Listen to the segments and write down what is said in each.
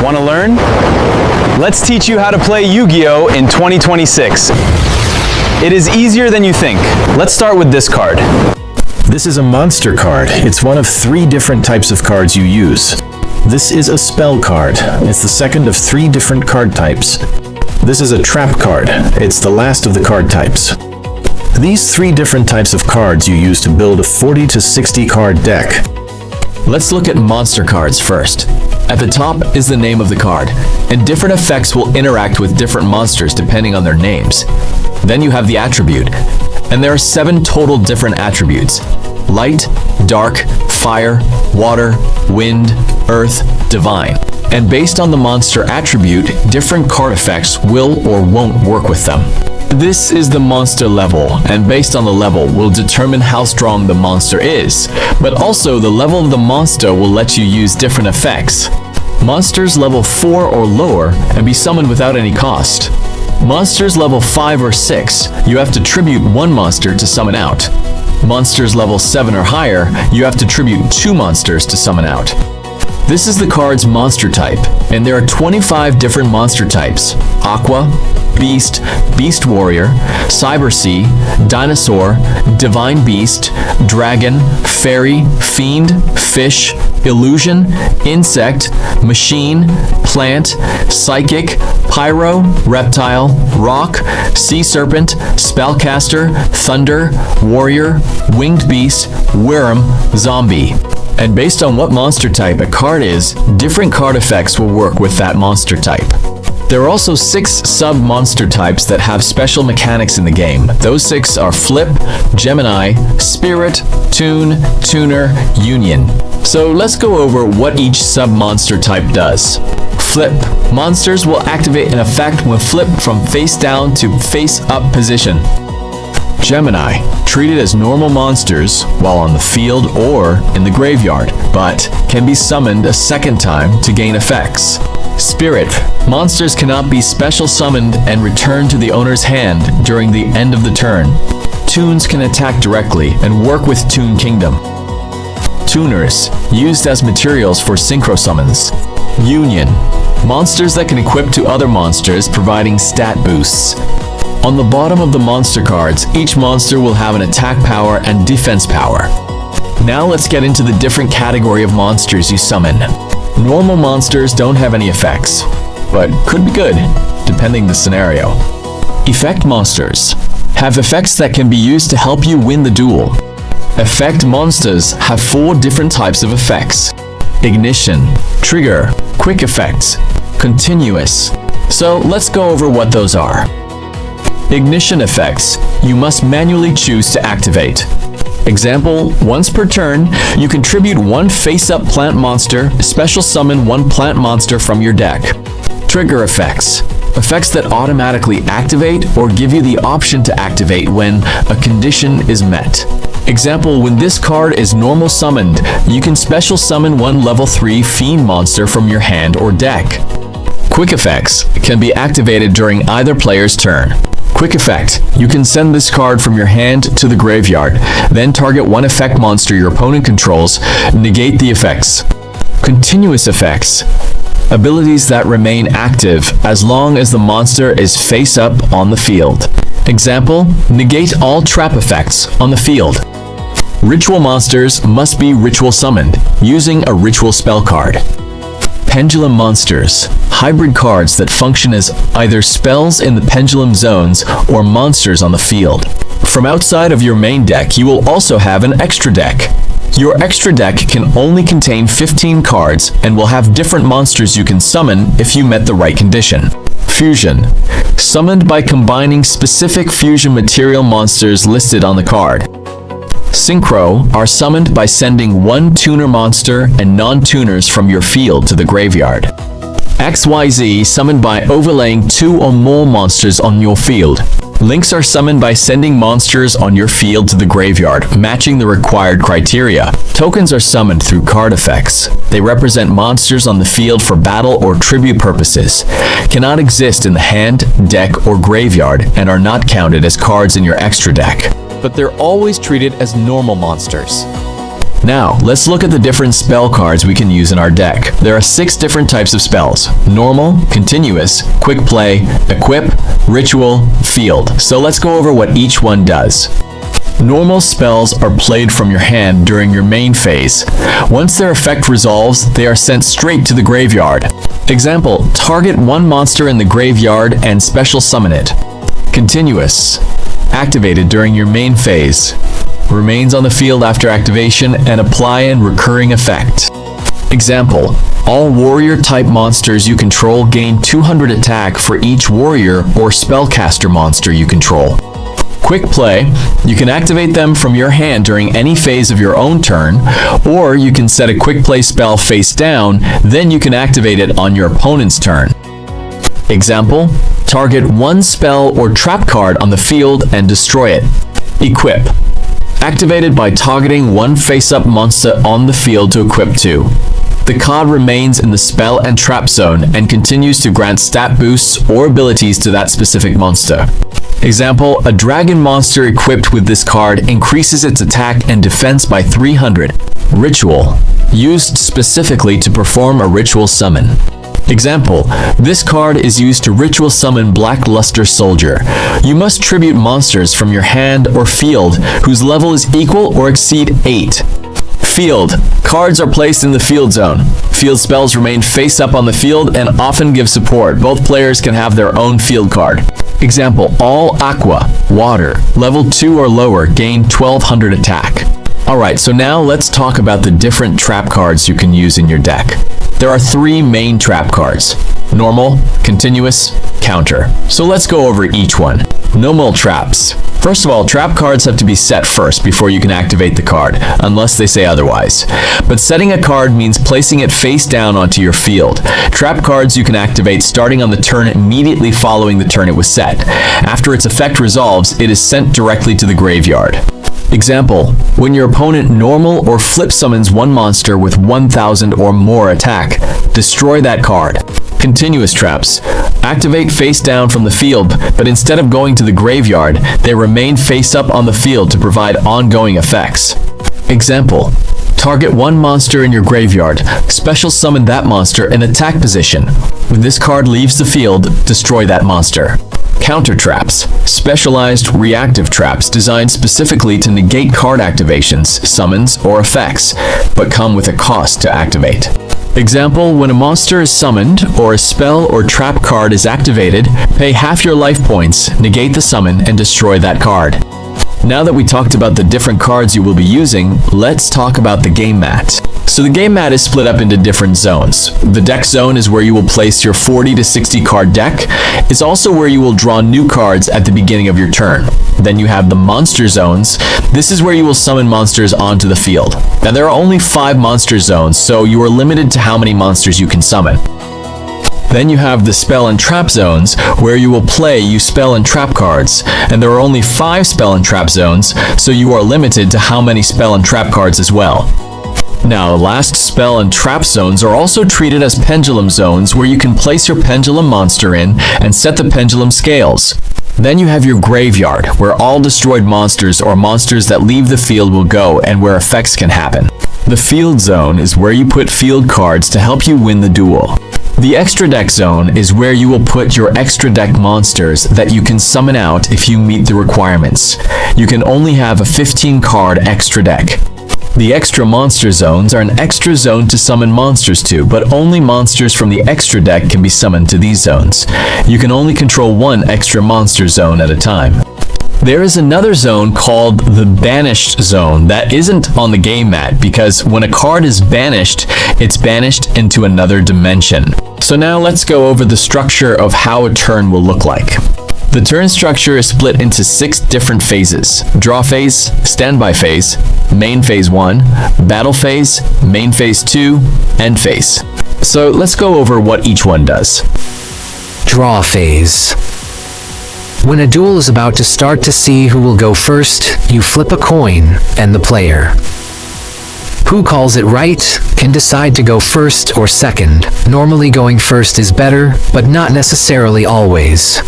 Want to learn? Let's teach you how to play Yu-Gi-Oh! In 2026. It is easier than you think. Let's start with this card. This is a monster card. It's one of 3 different types of cards you use. This is a spell card. It's the second of 3 different card types. This is a trap card. It's the last of the card types. These 3 different types of cards you use to build a 40 to 60 card deck. Let's look at monster cards first. At the top is the name of the card, and different effects will interact with different monsters depending on their names. Then you have the attribute, and there are 7 total different attributes: light, dark, fire, water, wind, earth, divine. And based on the monster attribute, different card effects will or won't work with them. This is the monster level, and based on the level will determine how strong the monster is, but also the level of the monster will let you use different effects. Monsters level 4 or lower and be summoned without any cost. Monsters level 5 or 6, you have to tribute 1 monster to summon out. Monsters level 7 or higher, you have to tribute 2 monsters to summon out. This is the card's monster type, and there are 25 different monster types: Aqua, Beast, Beast Warrior, Cyber Sea, Dinosaur, Divine Beast, Dragon, Fairy, Fiend, Fish, Illusion, Insect, Machine, Plant, Psychic, Pyro, Reptile, Rock, Sea Serpent, Spellcaster, Thunder, Warrior, Winged Beast, Worm, Zombie. And based on what monster type a card is, different card effects will work with that monster type. There are also 6 sub-monster types that have special mechanics in the game. Those 6 are Flip, Gemini, Spirit, Tune, Tuner, Union. So let's go over what each sub-monster type does. Flip. Monsters will activate an effect when flipped from face down to face up position. Gemini, treated as normal monsters while on the field or in the graveyard, but can be summoned a second time to gain effects. Spirit, monsters cannot be special summoned and returned to the owner's hand during the end of the turn. Tunes can attack directly and work with Toon Kingdom. Tuners, used as materials for synchro summons. Union, monsters that can equip to other monsters providing stat boosts. On the bottom of the monster cards, each monster will have an attack power and defense power. Now let's get into the different category of monsters you summon. Normal monsters don't have any effects, but could be good, depending the scenario. Effect monsters have effects that can be used to help you win the duel. Effect monsters have 4 different types of effects: ignition, trigger, quick effects, continuous. So let's go over what those are. Ignition effects, you must manually choose to activate. Example, once per turn, you contribute 1 face-up plant monster, special summon 1 plant monster from your deck. Trigger effects, effects that automatically activate or give you the option to activate when a condition is met. Example, when this card is normal summoned, you can special summon 1 level 3 Fiend monster from your hand or deck. Quick effects can be activated during either player's turn. Quick effect, you can send this card from your hand to the graveyard, then target 1 effect monster your opponent controls, negate the effects. Continuous effects, abilities that remain active as long as the monster is face up on the field. Example, negate all trap effects on the field. Ritual monsters must be ritual summoned, using a ritual spell card. Pendulum monsters, hybrid cards that function as either spells in the pendulum zones or monsters on the field. From outside of your main deck, you will also have an extra deck. Your extra deck can only contain 15 cards and will have different monsters you can summon if you met the right condition. Fusion, summoned by combining specific fusion material monsters listed on the card. Synchro are summoned by sending 1 tuner monster and non-tuners from your field to the graveyard. XYZ summoned by overlaying 2 or more monsters on your field. Links are summoned by sending monsters on your field to the graveyard, matching the required criteria. Tokens are summoned through card effects. They represent monsters on the field for battle or tribute purposes. Cannot exist in the hand, deck, or graveyard, and are not counted as cards in your extra deck. But they're always treated as normal monsters. Now, let's look at the different spell cards we can use in our deck. There are 6 different types of spells: normal, continuous, quick play, equip, ritual, field. So let's go over what each one does. Normal spells are played from your hand during your main phase. Once their effect resolves, they are sent straight to the graveyard. Example, target one monster in the graveyard and special summon it. Continuous, activated during your main phase, remains on the field after activation and apply a recurring effect. Example, all warrior type monsters you control gain 200 attack for each warrior or spellcaster monster you control. Quick play, you can activate them from your hand during any phase of your own turn, or you can set a quick play spell face down, then you can activate it on your opponent's turn. Example, target one spell or trap card on the field and destroy it. Equip, activated by targeting one face-up monster on the field to equip to. The card remains in the spell and trap zone and continues to grant stat boosts or abilities to that specific monster. Example, a dragon monster equipped with this card increases its attack and defense by 300. Ritual, used specifically to perform a ritual summon. Example, this card is used to ritual summon Blackluster Soldier. You must tribute monsters from your hand or field whose level is equal or exceed 8. Field, cards are placed in the field zone. Field spells remain face up on the field and often give support. Both players can have their own field card. Example, all aqua, water, level 2 or lower gain 1200 attack. Alright, so now let's talk about the different trap cards you can use in your deck. There are 3 main trap cards: normal, continuous, counter. So let's go over each one. Normal traps. First of all, trap cards have to be set first before you can activate the card, unless they say otherwise. But setting a card means placing it face down onto your field. Trap cards you can activate starting on the turn immediately following the turn it was set. After its effect resolves, it is sent directly to the graveyard. Example, when your opponent normal or flip summons one monster with 1000 or more attack, destroy that card. Continuous traps. Activate face down from the field, but instead of going to the graveyard, they remain face up on the field to provide ongoing effects. Example, target one monster in your graveyard, special summon that monster in attack position. When this card leaves the field, destroy that monster. Counter traps. Specialized reactive traps designed specifically to negate card activations, summons, or effects, but come with a cost to activate. Example, when a monster is summoned, or a spell or trap card is activated, pay half your life points, negate the summon, and destroy that card. Now that we talked about the different cards you will be using, let's talk about the game mat. So the game mat is split up into different zones. The deck zone is where you will place your 40 to 60 card deck. It's also where you will draw new cards at the beginning of your turn. Then you have the monster zones. This is where you will summon monsters onto the field. Now there are only 5 monster zones, so you are limited to how many monsters you can summon. Then you have the spell and trap zones, where you will play use spell and trap cards, and there are only 5 spell and trap zones, so you are limited to how many spell and trap cards as well. Now, last spell and trap zones are also treated as pendulum zones, where you can place your pendulum monster in and set the pendulum scales. Then you have your graveyard, where all destroyed monsters or monsters that leave the field will go and where effects can happen. The field zone is where you put field cards to help you win the duel. The extra deck zone is where you will put your extra deck monsters that you can summon out if you meet the requirements. You can only have a 15 card extra deck. The extra monster zones are an extra zone to summon monsters to, but only monsters from the extra deck can be summoned to these zones. You can only control one extra monster zone at a time. There is another zone called the Banished Zone that isn't on the game mat because when a card is banished, it's banished into another dimension. So now let's go over the structure of how a turn will look like. The turn structure is split into 6 different phases: draw phase, standby phase, main phase 1, battle phase, main phase 2, end phase. So let's go over what each one does. Draw phase. When a duel is about to start to see who will go first, you flip a coin, and the player who calls it right can decide to go first or second. Normally going first is better, but not necessarily always.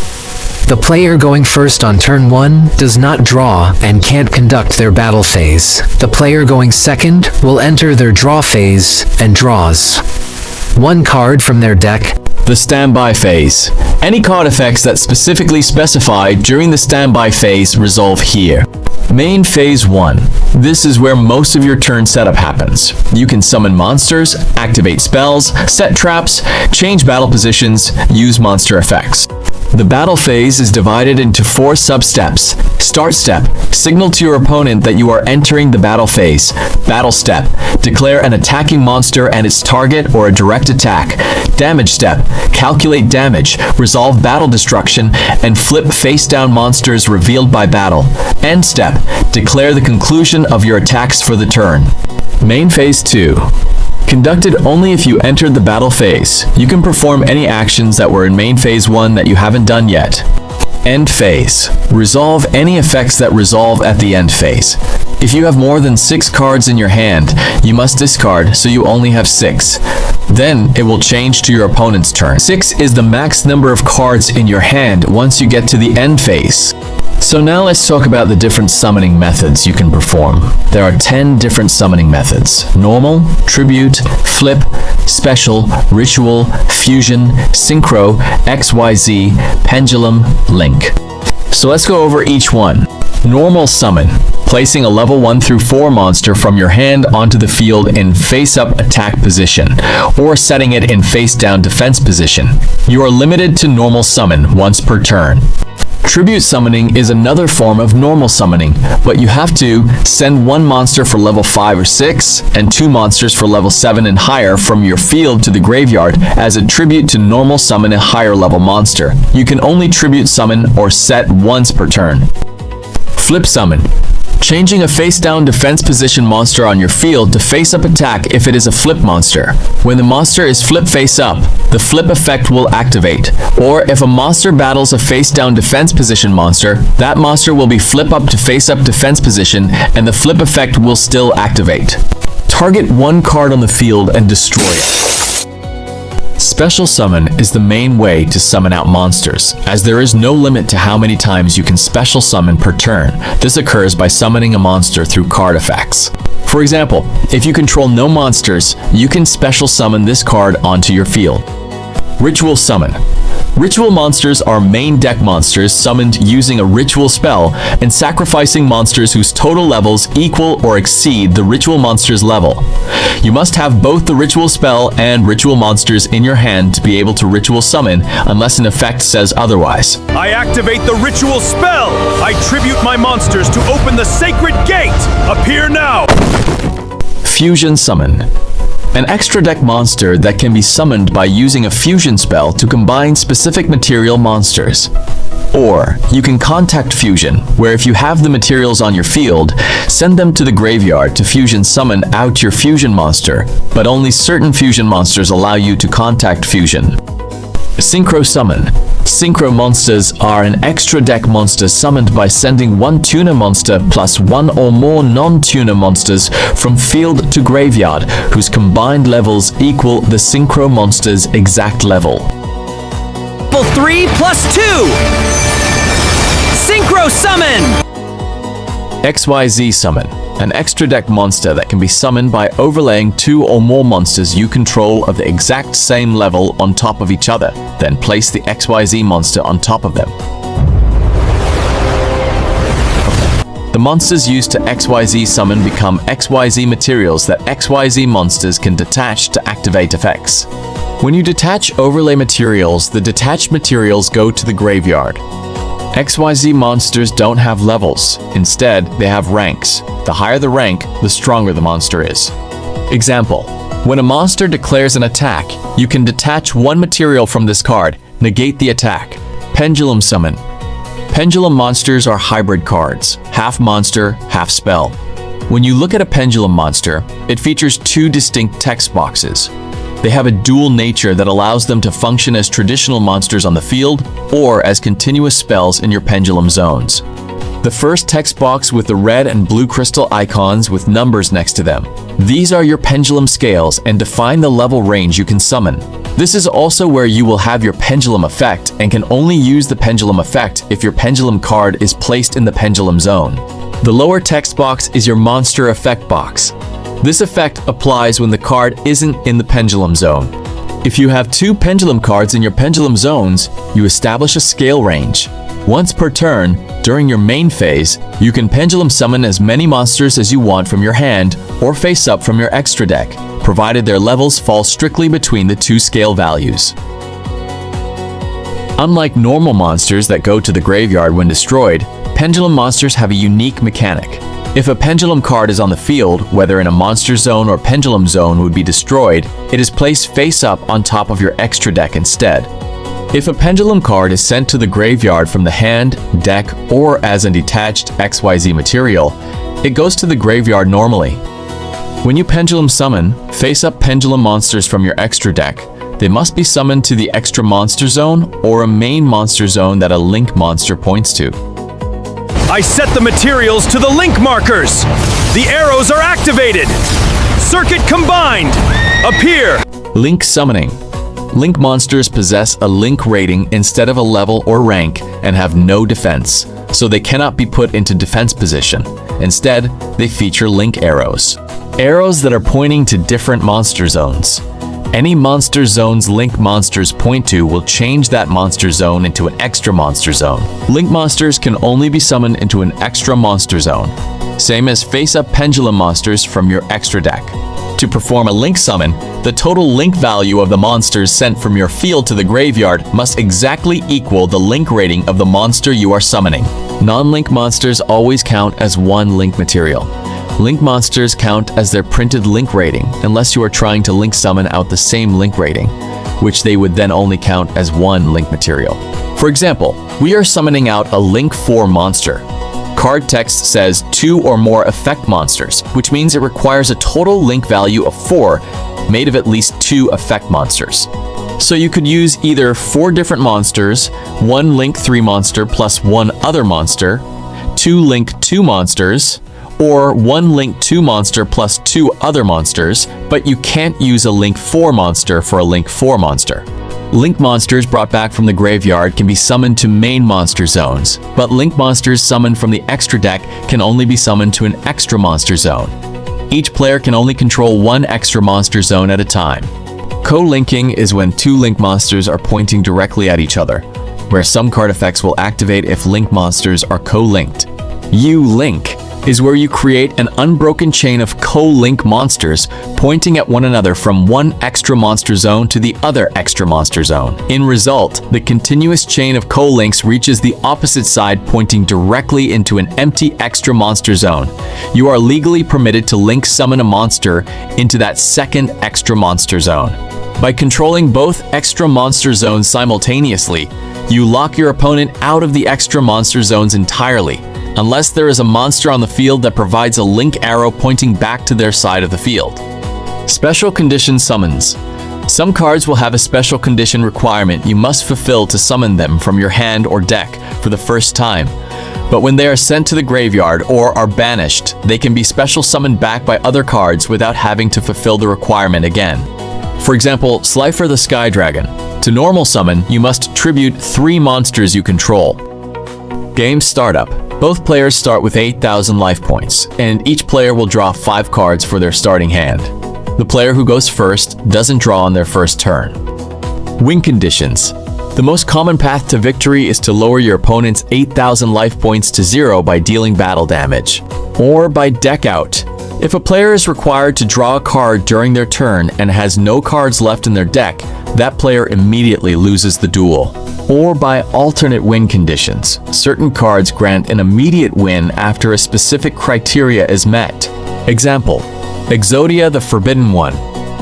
The player going first on turn 1 does not draw and can't conduct their battle phase. The player going second will enter their draw phase and draws one card from their deck. The standby phase. Any card effects that specifically specify during the standby phase resolve here. Main Phase 1. This is where most of your turn setup happens. You can summon monsters, activate spells, set traps, change battle positions, use monster effects. The battle phase is divided into 4 sub-steps. Start step. Signal to your opponent that you are entering the battle phase. Battle step. Declare an attacking monster and its target or a direct attack. Damage step. Calculate damage, resolve battle destruction, and flip face-down monsters revealed by battle. End step. Declare the conclusion of your attacks for the turn. Main Phase 2. Conducted only if you entered the battle phase. You can perform any actions that were in Main Phase 1 that you haven't done yet. End Phase. Resolve any effects that resolve at the end phase. If you have more than 6 cards in your hand, you must discard so you only have 6. Then it will change to your opponent's turn. 6 is the max number of cards in your hand once you get to the end phase. So now let's talk about the different summoning methods you can perform. There are 10 different summoning methods: normal, tribute, flip, special, ritual, fusion, synchro, XYZ, pendulum, link. So let's go over each one. Normal summon. Placing a level 1 through 4 monster from your hand onto the field in face-up attack position, or setting it in face-down defense position. You are limited to normal summon once per turn. Tribute summoning is another form of normal summoning, but you have to send 1 monster for level 5 or 6 and 2 monsters for level 7 and higher from your field to the graveyard as a tribute to normal summon a higher level monster. You can only tribute summon or set once per turn. Flip summon. Changing a face-down defense position monster on your field to face-up attack if it is a flip monster. When the monster is flip face-up, the flip effect will activate. Or if a monster battles a face-down defense position monster, that monster will be flip-up to face-up defense position and the flip effect will still activate. Target 1 card on the field and destroy it. Special summon is the main way to summon out monsters, as there is no limit to how many times you can special summon per turn. This occurs by summoning a monster through card effects. For example, if you control no monsters, you can special summon this card onto your field. Ritual summon. Ritual monsters are main deck monsters summoned using a ritual spell and sacrificing monsters whose total levels equal or exceed the ritual monster's level. You must have both the ritual spell and ritual monsters in your hand to be able to ritual summon unless an effect says otherwise. I activate the ritual spell! I tribute my monsters to open the sacred gate! Appear now! Fusion summon. An extra deck monster that can be summoned by using a fusion spell to combine specific material monsters. Or, you can contact fusion, where if you have the materials on your field, send them to the graveyard to fusion summon out your fusion monster, but only certain fusion monsters allow you to contact fusion. Synchro summon. Synchro monsters are an extra deck monster summoned by sending 1 tuner monster plus 1 or more non-tuner monsters from field to graveyard, whose combined levels equal the synchro monster's exact level. Level 3 plus 2! Synchro summon! XYZ summon. An extra deck monster that can be summoned by overlaying 2 or more monsters you control of the exact same level on top of each other, then place the XYZ monster on top of them. The monsters used to XYZ summon become XYZ materials that XYZ monsters can detach to activate effects. When you detach overlay materials, the detached materials go to the graveyard. XYZ monsters don't have levels. Instead, they have ranks. The higher the rank, the stronger the monster is. Example: when a monster declares an attack, you can detach 1 material from this card, negate the attack. Pendulum summon. Pendulum monsters are hybrid cards, half monster, half spell. When you look at a pendulum monster, it features 2 distinct text boxes. They have a dual nature that allows them to function as traditional monsters on the field or as continuous spells in your pendulum zones. The first text box with the red and blue crystal icons with numbers next to them. These are your pendulum scales and define the level range you can summon. This is also where you will have your pendulum effect and can only use the pendulum effect if your pendulum card is placed in the pendulum zone. The lower text box is your monster effect box. This effect applies when the card isn't in the pendulum zone. If you have 2 pendulum cards in your pendulum zones, you establish a scale range. Once per turn, during your main phase, you can pendulum summon as many monsters as you want from your hand or face up from your extra deck, provided their levels fall strictly between the 2 scale values. Unlike normal monsters that go to the graveyard when destroyed, pendulum monsters have a unique mechanic. If a pendulum card is on the field, whether in a monster zone or pendulum zone would be destroyed, it is placed face up on top of your extra deck instead. If a pendulum card is sent to the graveyard from the hand, deck, or as a detached XYZ material, it goes to the graveyard normally. When you pendulum summon, face-up pendulum monsters from your extra deck, they must be summoned to the extra monster zone or a main monster zone that a link monster points to. I set the materials to the link markers! The arrows are activated! Circuit combined! Appear! Link summoning. Link monsters possess a link rating instead of a level or rank and have no defense, so they cannot be put into defense position. Instead, they feature link arrows. Arrows that are pointing to different monster zones. Any monster zone's link monsters point to will change that monster zone into an extra monster zone. Link monsters can only be summoned into an extra monster zone, same as face-up pendulum monsters from your extra deck. To perform a link summon, the total link value of the monsters sent from your field to the graveyard must exactly equal the link rating of the monster you are summoning. Non-link monsters always count as 1 link material. Link monsters count as their printed link rating unless you are trying to link summon out the same link rating, which they would then only count as 1 link material. For example, we are summoning out a link 4 monster. Card text says 2 or more effect monsters, which means it requires a total link value of 4 made of at least 2 effect monsters. So you could use either 4 different monsters, 1 link 3 monster plus 1 other monster, 2 link 2 monsters, or 1 link 2 monster plus 2 other monsters, but you can't use a link 4 monster for a link 4 monster. Link monsters brought back from the graveyard can be summoned to main monster zones, but link monsters summoned from the extra deck can only be summoned to an extra monster zone. Each player can only control 1 extra monster zone at a time. Co-linking is when 2 link monsters are pointing directly at each other, where some card effects will activate if link monsters are co-linked. U-Link is where you create an unbroken chain of co-link monsters pointing at one another from 1 extra monster zone to the other extra monster zone. In result, the continuous chain of co-links reaches the opposite side pointing directly into an empty extra monster zone. You are legally permitted to link summon a monster into that second extra monster zone. By controlling both extra monster zones simultaneously, you lock your opponent out of the extra monster zones entirely, unless there is a monster on the field that provides a link arrow pointing back to their side of the field. Special condition summons. Some cards will have a special condition requirement you must fulfill to summon them from your hand or deck for the first time. But when they are sent to the graveyard or are banished, they can be special summoned back by other cards without having to fulfill the requirement again. For example, Slifer the Sky Dragon. To normal summon, you must tribute 3 monsters you control. Game startup. Both players start with 8,000 life points, and each player will draw 5 cards for their starting hand. The player who goes first doesn't draw on their first turn. Win conditions. The most common path to victory is to lower your opponent's 8,000 life points to 0 by dealing battle damage, or by deck out. If a player is required to draw a card during their turn and has no cards left in their deck, that player immediately loses the duel. Or by alternate win conditions. Certain cards grant an immediate win after a specific criteria is met. Example, Exodia the Forbidden One.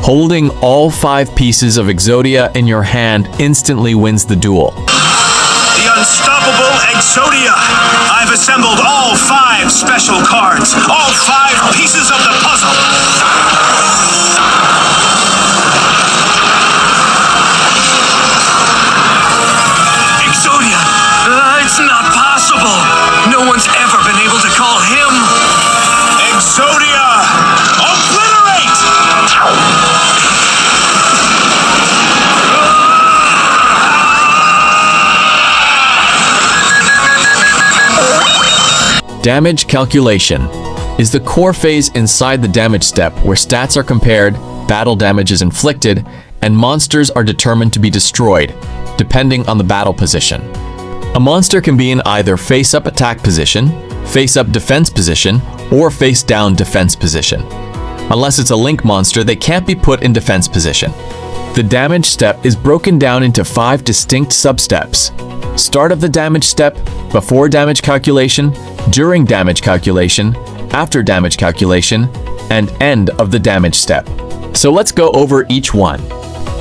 Holding all 5 pieces of Exodia in your hand instantly wins the duel. The unstoppable Exodia! I've assembled all 5 special cards, all 5 pieces of the puzzle! It's not possible! No one's ever been able to call him... Exodia! Obliterate! Damage calculation is the core phase inside the damage step where stats are compared, battle damage is inflicted, and monsters are determined to be destroyed, depending on the battle position. A monster can be in either face-up attack position, face-up defense position, or face-down defense position. Unless it's a link monster, they can't be put in defense position. The damage step is broken down into 5 distinct sub-steps. Start of the damage step, before damage calculation, during damage calculation, after damage calculation, and end of the damage step. So let's go over each one.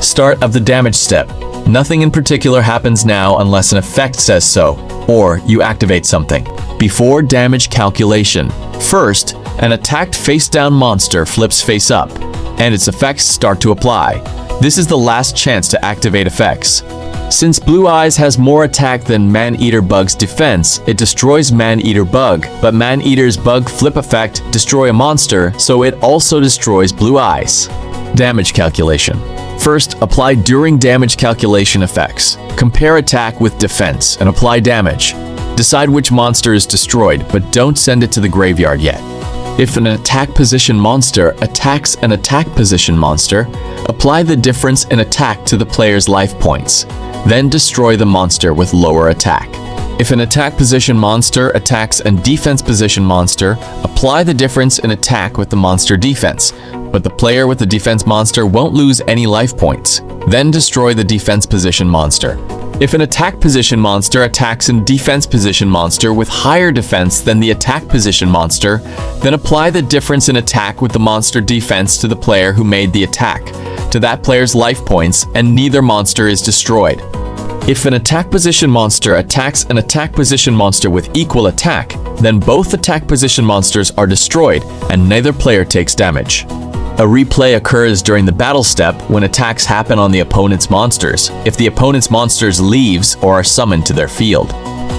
Start of the damage step. Nothing in particular happens now unless an effect says so, or you activate something. Before damage calculation. First, an attacked face-down monster flips face-up, and its effects start to apply. This is the last chance to activate effects. Since Blue Eyes has more attack than Man-Eater Bug's defense, it destroys Man-Eater Bug, but Man-Eater's Bug flip effect destroy a monster, so it also destroys Blue Eyes. Damage calculation. First, apply during damage calculation effects. Compare attack with defense and apply damage. Decide which monster is destroyed, but don't send it to the graveyard yet. If an attack position monster attacks an attack position monster, apply the difference in attack to the player's life points. Then destroy the monster with lower attack. If an attack position monster attacks a defense position monster, apply the difference in attack with the monster defense, but the player with the defense monster won't lose any life points. Then destroy the defense position monster. If an attack position monster attacks a defense position monster with higher defense than the attack position monster, then apply the difference in attack with the monster defense to the player who made the attack, to that player's life points, and neither monster is destroyed. If an attack position monster attacks an attack position monster with equal attack, then both attack position monsters are destroyed and neither player takes damage. A replay occurs during the battle step when attacks happen on the opponent's monsters, if the opponent's monsters leaves or are summoned to their field.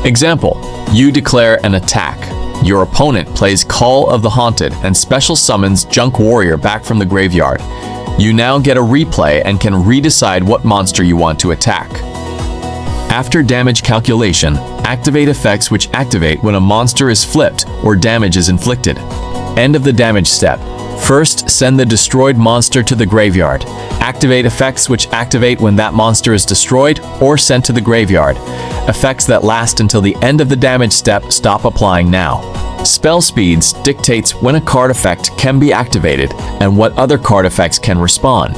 Example, you declare an attack. Your opponent plays Call of the Haunted and special summons Junk Warrior back from the graveyard. You now get a replay and can redecide what monster you want to attack. After damage calculation, activate effects which activate when a monster is flipped or damage is inflicted. End of the damage step. First, send the destroyed monster to the graveyard. Activate effects which activate when that monster is destroyed or sent to the graveyard. Effects that last until the end of the damage step stop applying now. Spell speeds dictates when a card effect can be activated and what other card effects can respond.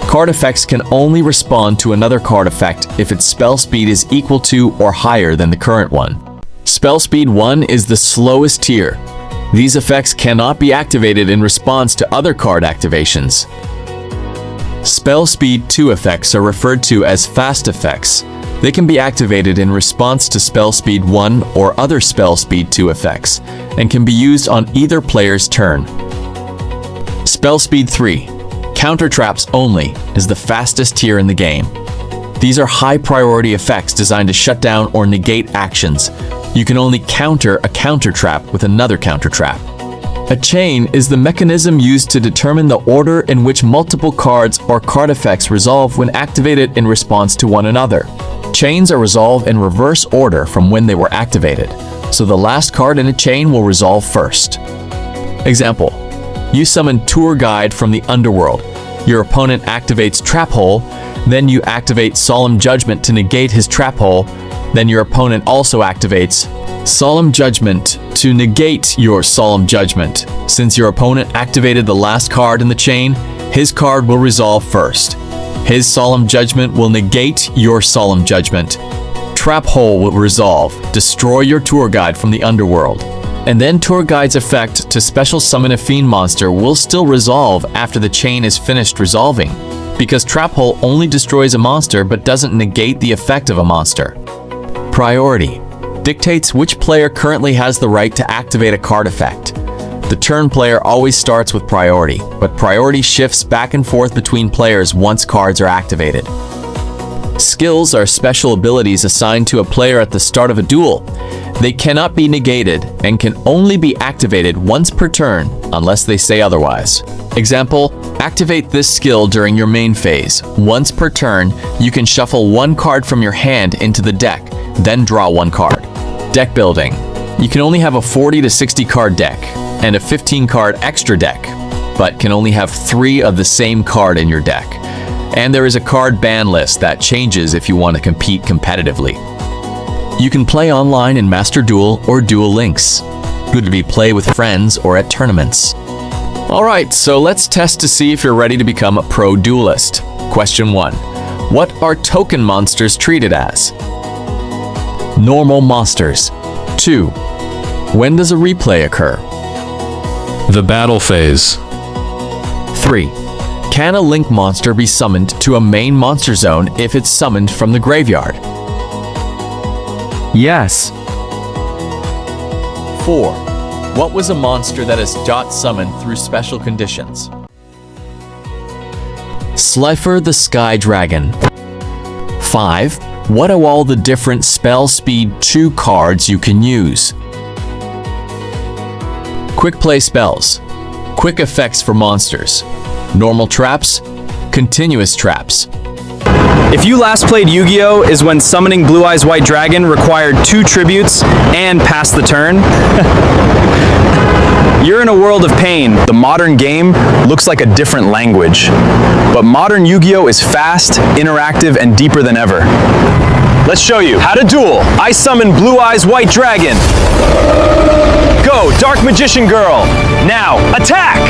Card effects can only respond to another card effect if its spell speed is equal to or higher than the current one. Spell speed 1 is the slowest tier. These effects cannot be activated in response to other card activations. Spell speed 2 effects are referred to as fast effects. They can be activated in response to spell speed 1 or other spell speed 2 effects, and can be used on either player's turn. Spell speed 3, counter traps only, is the fastest tier in the game. These are high priority effects designed to shut down or negate actions. You can only counter a counter trap with another counter trap. A chain is the mechanism used to determine the order in which multiple cards or card effects resolve when activated in response to one another. Chains are resolved in reverse order from when they were activated, so the last card in a chain will resolve first. Example, you summon Tour Guide from the Underworld. Your opponent activates Trap Hole, then you activate Solemn Judgment to negate his Trap Hole, then your opponent also activates Solemn Judgment to negate your Solemn Judgment. Since your opponent activated the last card in the chain, his card will resolve first. His Solemn Judgment will negate your Solemn Judgment. Trap Hole will resolve, destroy your Tour Guide from the Underworld. And then Tour Guide's effect to special summon a Fiend monster will still resolve after the chain is finished resolving, because Trap Hole only destroys a monster but doesn't negate the effect of a monster. Priority dictates which player currently has the right to activate a card effect. The turn player always starts with priority, but priority shifts back and forth between players once cards are activated. Skills are special abilities assigned to a player at the start of a duel. They cannot be negated and can only be activated once per turn unless they say otherwise. Example, activate this skill during your main phase. Once per turn, you can shuffle one card from your hand into the deck, then draw one card. Deck building. You can only have a 40 to 60 card deck and a 15 card extra deck, but can only have 3 of the same card in your deck. And there is a card ban list that changes if you want to compete competitively. You can play online in Master Duel or Duel Links. Good to be play with friends or at tournaments. Alright, so let's test to see if you're ready to become a pro duelist. Question 1. What are token monsters treated as? Normal monsters. 2. When does a replay occur? The battle phase. 3. Can a link monster be summoned to a main monster zone if it's summoned from the graveyard? Yes. 4. What was a monster that is dot summoned through special conditions? Slifer the Sky Dragon. 5. What are all the different Spell Speed 2 cards you can use? Quick play spells. Quick effects for monsters. Normal traps. Continuous traps. If you last played Yu-Gi-Oh! Is when summoning Blue Eyes White Dragon required 2 tributes and passed the turn? You're in a world of pain. The modern game looks like a different language. But modern Yu-Gi-Oh! Is fast, interactive, and deeper than ever. Let's show you how to duel. I summon Blue Eyes White Dragon. Go, Dark Magician Girl. Now, attack!